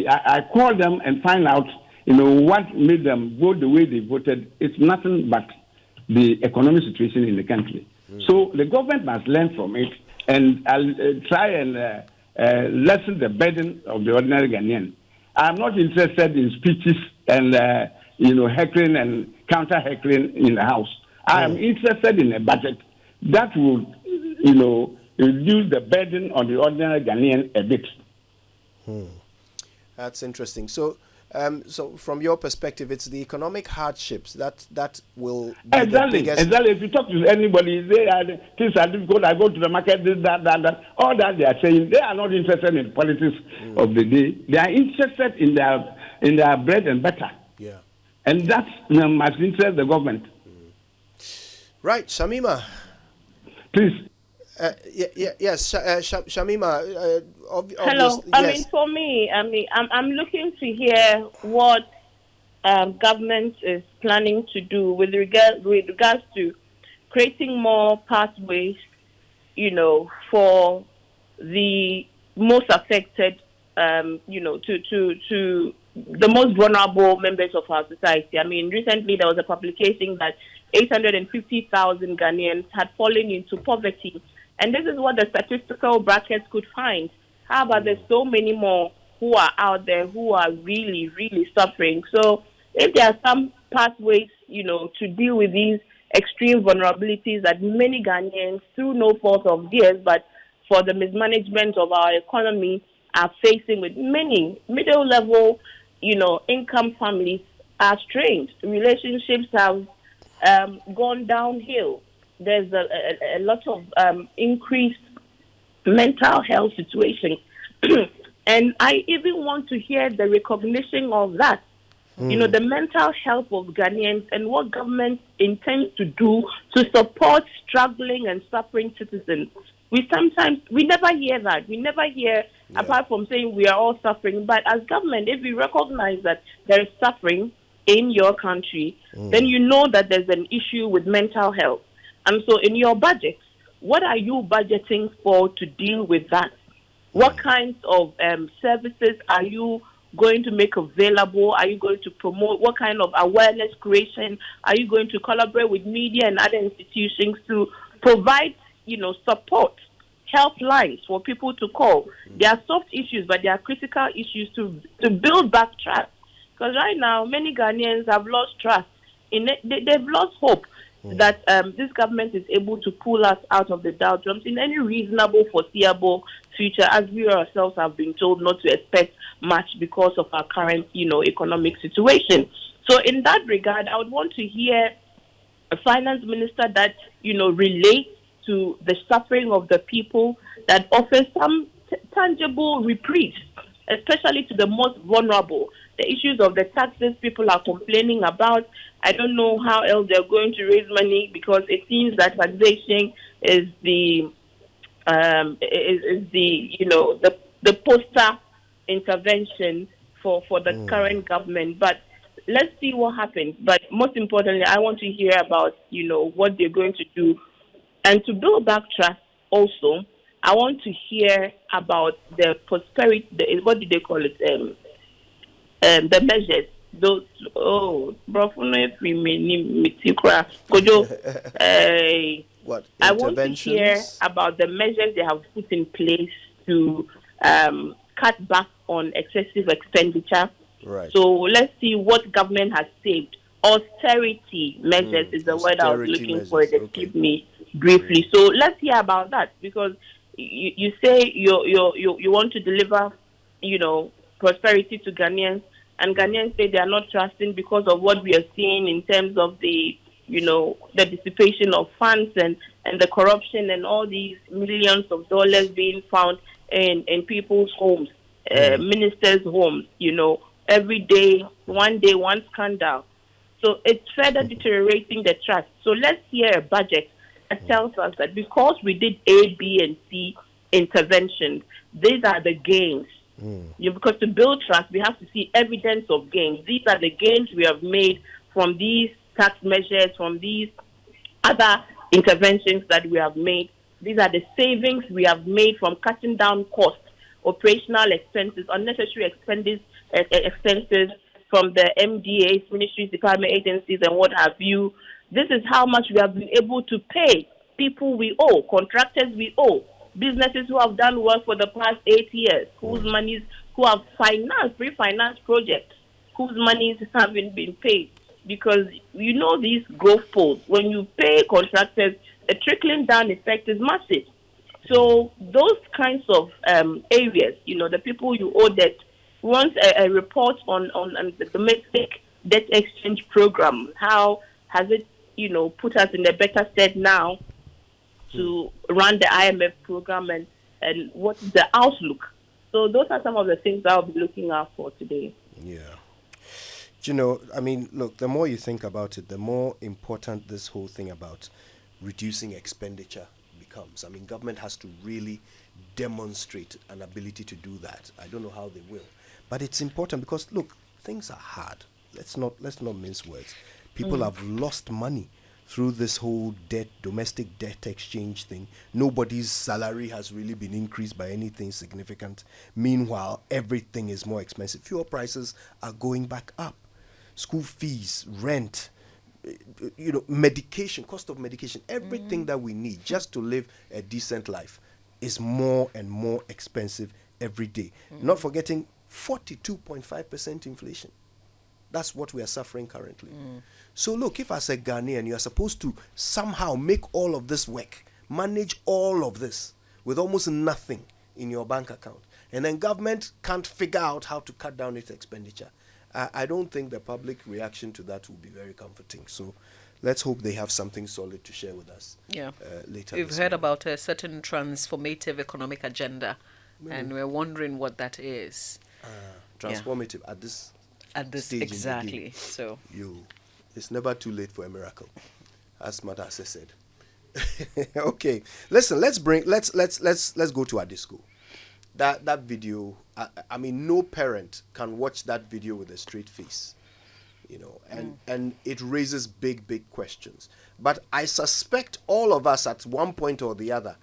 I call them and find out, what made them vote the way they voted. It's nothing but the economic situation in the country. So the government must learn from it and try and lessen the burden of the ordinary Ghanaian. I'm not interested in speeches and heckling and counter heckling in the house. I am interested in a budget that will, reduce the burden on the ordinary Ghanaian a bit. That's interesting. So, so from your perspective, it's the economic hardships that will be exactly. the biggest. Exactly. If you talk to anybody, things are difficult. I go to the market, this, that. All that they are saying, they are not interested in politics of the day. They are interested in their bread and butter. Yeah. And that must interest the government. Right, Shamima. Please. Yes, Shamima. Hello. Yes. I mean, for me, I'm looking to hear what government is planning to do with regards to creating more pathways, for the most affected, to the most vulnerable members of our society. I mean, recently there was a publication that 850,000 Ghanaians had fallen into poverty. And this is what the statistical brackets could find. How about there's so many more who are out there who are really, really suffering? So if there are some pathways, to deal with these extreme vulnerabilities that many Ghanaians, through no fault of theirs, but for the mismanagement of our economy, are facing with many middle-level, income families are strained. Relationships have gone downhill. There's a lot of increased mental health situations. And I even want to hear the recognition of that. The mental health of Ghanaians and what government intends to do to support struggling and suffering citizens. We never hear that. We never hear, apart from saying we are all suffering. But as government, if we recognize that there is suffering in your country, then you know that there's an issue with mental health. And so in your budget, what are you budgeting for to deal with that? What kinds of services are you going to make available? Are you going to promote? What kind of awareness creation? Are you going to collaborate with media and other institutions to provide, support, helplines for people to call? There are soft issues, but there are critical issues to build back trust. Because right now, many Ghanaians have lost trust. They've lost hope that this government is able to pull us out of the doldrums in any reasonable, foreseeable future, as we ourselves have been told not to expect much because of our current, economic situation. So in that regard, I would want to hear a finance minister that, relates to the suffering of the people, that offers some tangible reprieve, especially to the most vulnerable. The issues of the taxes people are complaining about. I don't know how else they're going to raise money, because it seems that taxation is the poster intervention for the current government. But let's see what happens. But most importantly, I want to hear about what they're going to do, and to build back trust. Also, I want to hear about the prosperity. What do they call it? The measures. Those what I want to hear about the measures they have put in place to cut back on excessive expenditure. Right. So let's see what government has saved. Austerity measures is the word I was looking for. Excuse me briefly. So let's hear about that, because you say you want to deliver, prosperity to Ghanaians. And Ghanaians say they are not trusting because of what we are seeing in terms of the dissipation of funds and the corruption and all these millions of dollars being found in people's homes, ministers' homes, every day, one scandal. So it's further deteriorating the trust. So let's hear a budget that tells us that because we did A, B, and C interventions, these are the gains. Because to build trust, we have to see evidence of gains. These are the gains we have made from these tax measures, from these other interventions that we have made. These are the savings we have made from cutting down costs operational expenses, unnecessary expenses from the MDAs, ministries, department, agencies, and what have you. This is how much we have been able to pay people we owe, contractors we owe, businesses who have done work for the past 8 years, whose monies, who have pre-financed projects, whose monies haven't been paid. Because you know these growth polls, when you pay contractors, the trickling down effect is massive. So those kinds of areas, the people you owe debt, once a report on the domestic debt exchange program, how has it, put us in a better stead now to run the IMF program, and what is the outlook? So those are some of the things I'll be looking out for today. Yeah. Look, the more you think about it, the more important this whole thing about reducing expenditure becomes. Government has to really demonstrate an ability to do that. I don't know how they will, but it's important because, look, things are hard. Let's not mince words. People have lost money through this whole domestic debt exchange thing. Nobody's salary has really been increased by anything significant. Meanwhile, everything is more expensive. Fuel prices are going back up. School fees, rent, medication, cost of medication, everything that we need just to live a decent life is more and more expensive every day. Not forgetting 42.5% inflation. That's what we are suffering currently. So look, if as a Ghanaian you are supposed to somehow make all of this work, manage all of this with almost nothing in your bank account, and then government can't figure out how to cut down its expenditure, I don't think the public reaction to that will be very comforting. So let's hope they have something solid to share with us later. We've heard about a certain transformative economic agenda, and we're wondering what that is. Transformative at this stage exactly. So it's never too late for a miracle, as Manasseh said. Okay, listen. Let's go to Adisco. That video. No parent can watch that video with a straight face, and it raises big questions. But I suspect all of us at one point or the other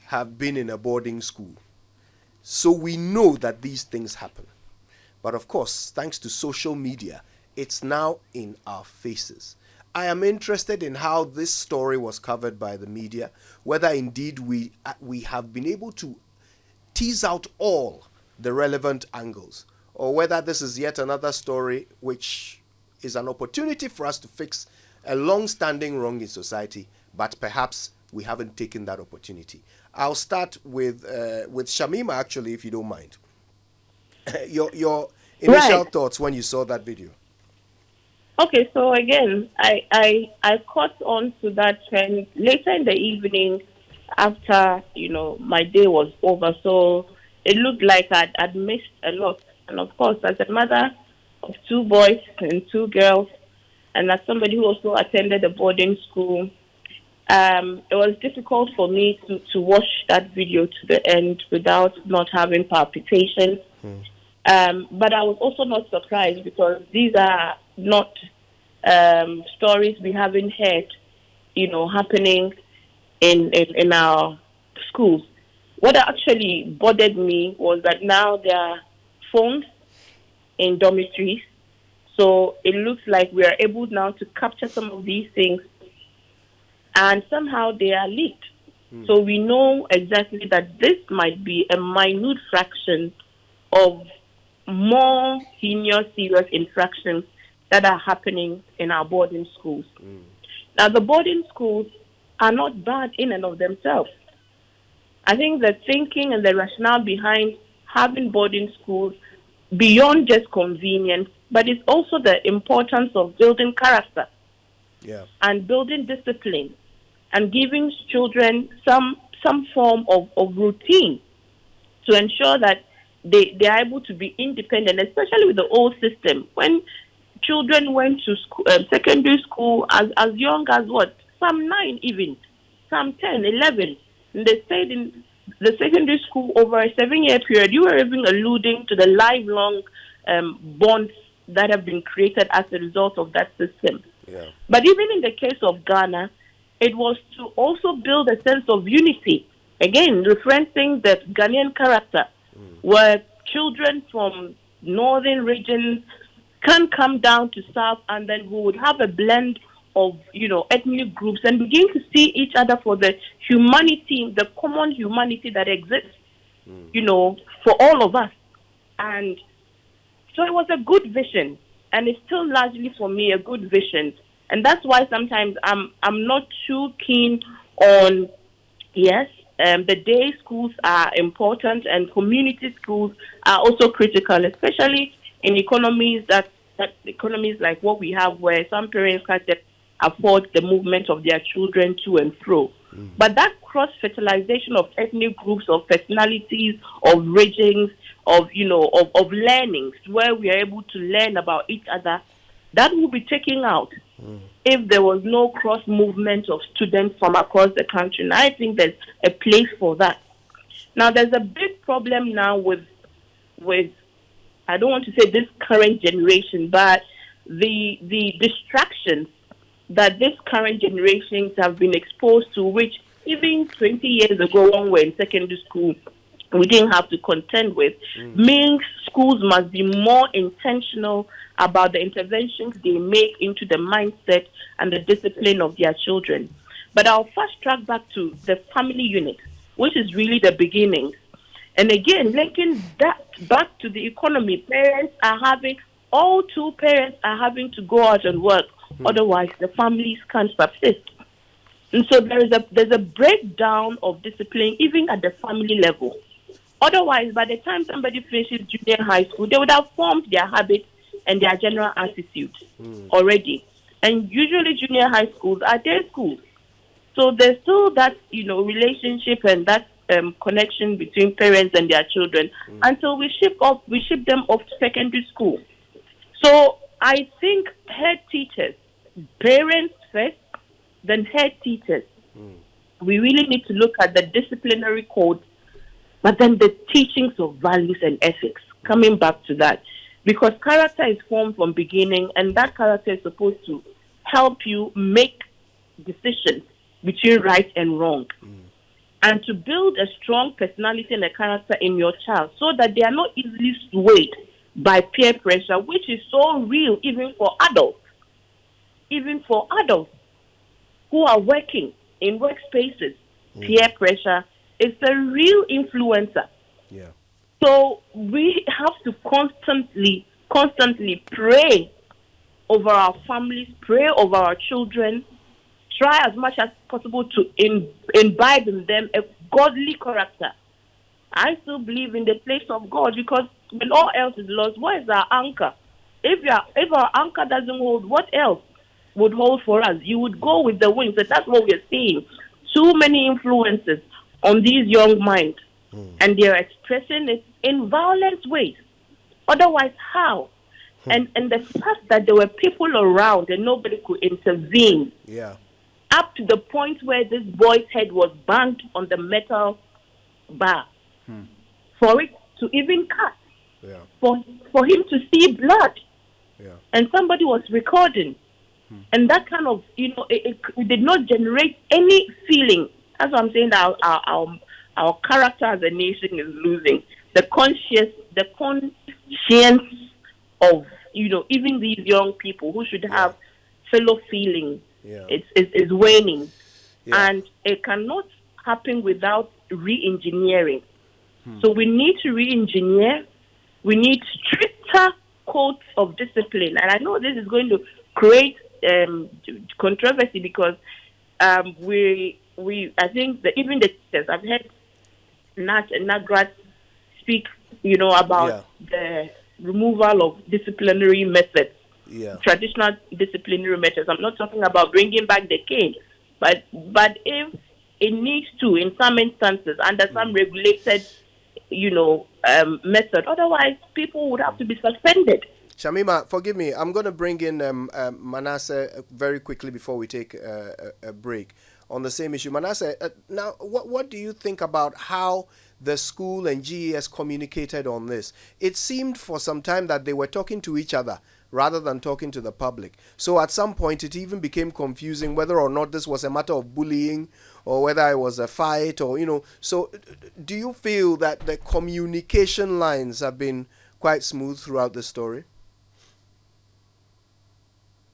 have been in a boarding school, so we know that these things happen. But of course, thanks to social media, it's now in our faces. I am interested in how this story was covered by the media, whether indeed we have been able to tease out all the relevant angles, or whether this is yet another story which is an opportunity for us to fix a long-standing wrong in society, but perhaps we haven't taken that opportunity. I'll start with Shamima, actually, if you don't mind. Your initial thoughts when you saw that video. Okay, so again, I caught on to that trend later in the evening after, my day was over. So it looked like I'd missed a lot. And of course, as a mother of 2 boys and 2 girls, and as somebody who also attended a boarding school, it was difficult for me to watch that video to the end without not having palpitations. But I was also not surprised because these are not stories we haven't heard, happening in our schools. What actually bothered me was that now there are phones in dormitories, so it looks like we are able now to capture some of these things, and somehow they are leaked. So we know exactly that this might be a minute fraction of more senior serious infractions that are happening in our boarding schools. Now, the boarding schools are not bad in and of themselves. I think the thinking and the rationale behind having boarding schools beyond just convenience, but it's also the importance of building character and building discipline and giving children some form of routine to ensure that they are able to be independent, especially with the old system. When children went to school, secondary school as young as some 9 even, some 10, 11, and they stayed in the secondary school over a 7-year period. You were even alluding to the lifelong bonds that have been created as a result of that system. But even in the case of Ghana, it was to also build a sense of unity. Again, referencing the Ghanaian character. where children from northern regions can come down to south, and then we would have a blend of, ethnic groups and begin to see each other for the humanity, the common humanity that exists, for all of us. And so it was a good vision, and it's still largely for me a good vision. And that's why sometimes I'm not too keen on, the day schools are important and community schools are also critical, especially in economies economies like what we have, where some parents can't afford the movement of their children to and fro. But that cross-fertilization of ethnic groups, of personalities, of regions, of learnings, where we are able to learn about each other, that will be taken out if there was no cross-movement of students from across the country. And I think there's a place for that. Now, there's a big problem now with I don't want to say this current generation, but the distractions that this current generations have been exposed to, which even 20 years ago when we were in secondary school, we didn't have to contend with, means schools must be more intentional about the interventions they make into the mindset and the discipline of their children. But I'll first track back to the family unit, which is really the beginning. And again, linking that back to the economy, all two parents are having to go out and work. Otherwise, the families can't subsist. And so there's a breakdown of discipline even at the family level. Otherwise, by the time somebody finishes junior high school, they would have formed their habits and their general attitude already. And usually junior high schools are day schools. So there's still that, relationship and that connection between parents and their children until we ship them off to secondary school. So I think head teachers, parents first, then head teachers. We really need to look at the disciplinary code, but then the teachings of values and ethics, coming back to that. Because character is formed from beginning, and that character is supposed to help you make decisions between right and wrong. And to build a strong personality and a character in your child so that they are not easily swayed by peer pressure, which is so real even for adults. Even for adults who are working in workspaces, peer pressure is a real influencer. Yeah. So we have to constantly pray over our families, pray over our children, try as much as possible to imbibe in them a godly character. I still believe in the place of God, because when all else is lost, what is our anchor? If our anchor doesn't hold, what else would hold for us? You would go with the winds, and that's what we're seeing. Too many influences on these young minds, and they're expressing it in violent ways. Otherwise, how? And the fact that there were people around and nobody could intervene. Yeah. Up to the point where this boy's head was banged on the metal bar for it to even cut, for him to see blood, and somebody was recording, and that kind of it did not generate any feeling. That's what I'm saying. That our character as a nation is losing the conscience of even these young people who should have fellow feeling. It's waning, and it cannot happen without re-engineering. So we need to re-engineer. We need stricter codes of discipline, and I know this is going to create controversy because I think that even the teachers, I've heard Nat and Nagrat speak, about the removal of disciplinary methods. Traditional disciplinary methods. I'm not talking about bringing back the cane, but if it needs to, in some instances, under some regulated, method. Otherwise, people would have to be suspended. Shamima, forgive me. I'm going to bring in Manasseh very quickly before we take a break on the same issue. Manasseh, now, what do you think about how the school and GES communicated on this, it seemed for some time that they were talking to each other rather than talking to the public. So at some point it even became confusing whether or not this was a matter of bullying or whether it was a fight, or, you know. So do you feel that the communication lines have been quite smooth throughout the story?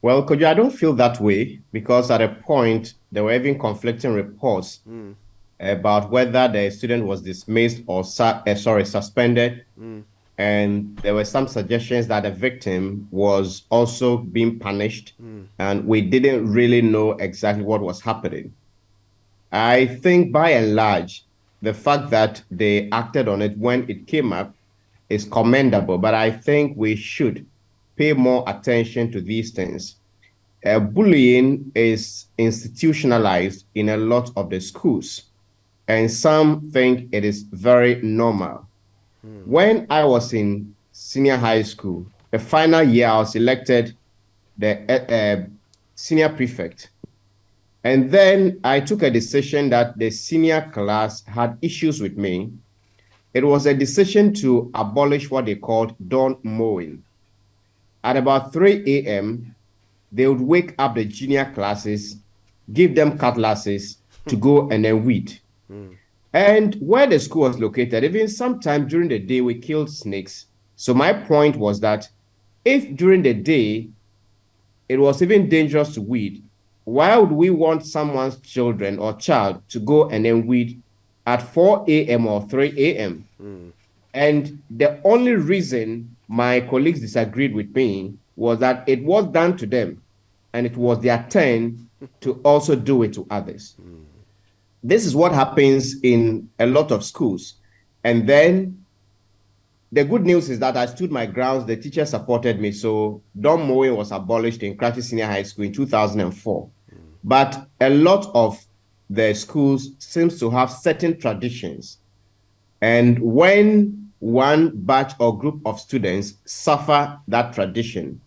Well, Kojo, I don't feel that way, because at a point there were even conflicting reports about whether the student was dismissed or suspended. And there were some suggestions that the victim was also being punished, and we didn't really know exactly what was happening. I think by and large, the fact that they acted on it when it came up is commendable, but I think we should pay more attention to these things. Bullying is institutionalized in a lot of the schools, and some think it is very normal. When I was in senior high school, the final year, I was elected the senior prefect. And then I took a decision that the senior class had issues with me. It was a decision to abolish what they called dawn mowing. At about 3 a.m., they would wake up the junior classes, give them cutlasses to go and then weed. And where the school was located, even sometime during the day, we killed snakes. So my point was that if during the day it was even dangerous to weed, why would we want someone's children or child to go and then weed at 4 a.m. or 3 a.m.? And the only reason my colleagues disagreed with me was that it was done to them, and it was their turn to also do it to others. This is what happens in a lot of schools. And then the good news is that I stood my grounds. The teachers supported me. So dawn mowing was abolished in Kratchi Senior High School in 2004. But a lot of the schools seems to have certain traditions. And when one batch or group of students suffer that tradition,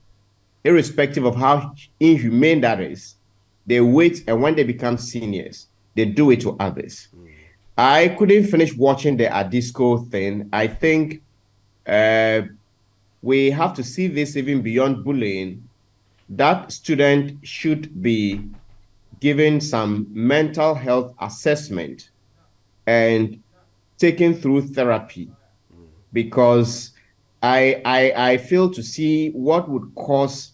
irrespective of how inhumane that is, they wait, and when they become seniors, they do it to others. I couldn't finish watching the Adisco thing. I think we have to see this even beyond bullying. That student should be given some mental health assessment and taken through therapy, because I fail to see what would cause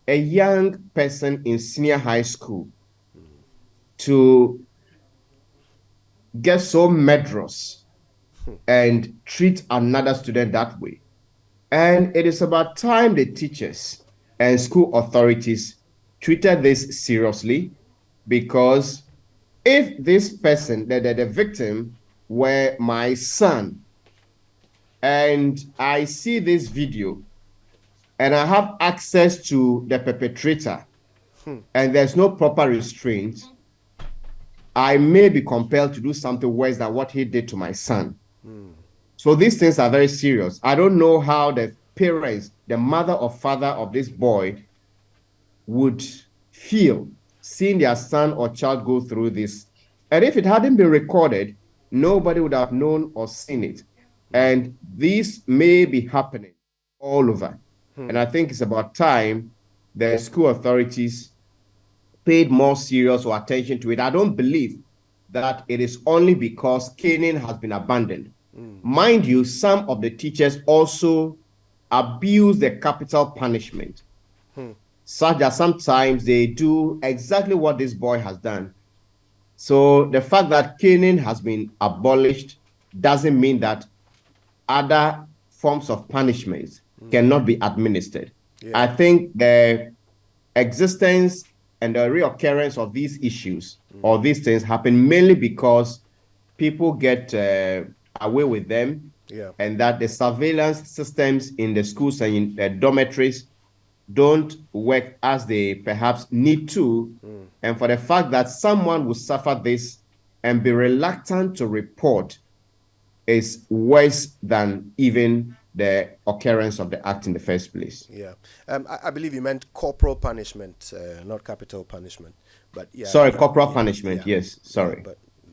a young person in senior high school to get so murderous and treat another student that way. And it is about time the teachers and school authorities treated this seriously, because if this person, the victim, were my son, and I see this video and I have access to the perpetrator and there's no proper restraint, I may be compelled to do something worse than what he did to my son. So these things are very serious. I don't know how the parents, the mother or father of this boy, would feel seeing their son or child go through this. And if it hadn't been recorded, nobody would have known or seen it. And this may be happening all over. And I think it's about time the school authorities paid more serious or attention to it. I don't believe that it is only because caning has been abandoned. Mind you, some of the teachers also abuse the capital punishment, such that sometimes they do exactly what this boy has done. So the fact that caning has been abolished doesn't mean that other forms of punishments cannot be administered. I think the existence and the reoccurrence of these issues or these things happen mainly because people get away with them, and that the surveillance systems in the schools and in the dormitories don't work as they perhaps need to. And for the fact that someone will suffer this and be reluctant to report is worse than even the occurrence of the act in the first place. I believe you meant corporal punishment, not capital punishment. But sorry, corporal punishment. Yes, sorry.